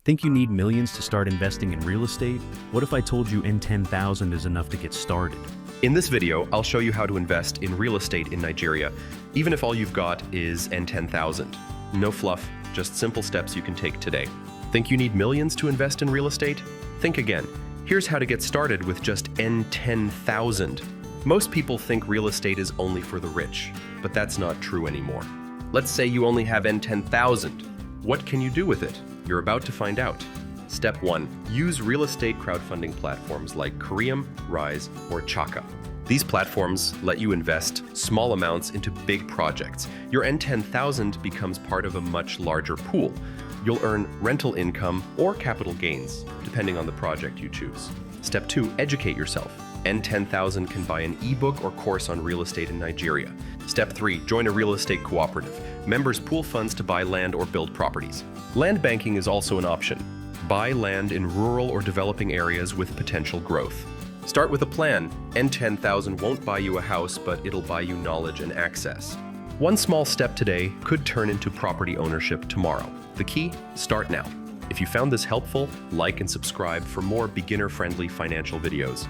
Think you need millions to start investing in real estate? What if I told you N10,000 is enough to get started? In this video, I'll show you how to invest in real estate in Nigeria, even if all you've got is N10,000. No fluff, just simple steps you can take today. Think you need millions to invest in real estate? Think again. Here's how to get started with just N10,000. Most people think real estate is only for the rich, but that's not true anymore. Let's say you only have N10,000. What can you do with it? You're about to find out. Step 1. Use real estate crowdfunding platforms like Coreum, Rise, or Chaka. These platforms let you invest small amounts into big projects. Your N10,000 becomes part of a much larger pool. You'll earn rental income or capital gains, depending on the project you choose. Step 2. Educate yourself. N10,000 can buy an ebook or course on real estate in Nigeria. Step 3. Join a real estate cooperative. Members pool funds to buy land or build properties. Land banking is also an option. Buy land in rural or developing areas with potential growth. Start with a plan. N10,000 won't buy you a house, but it'll buy you knowledge and access. One small step today could turn into property ownership tomorrow. The key? Start now. If you found this helpful, like and subscribe for more beginner-friendly financial videos.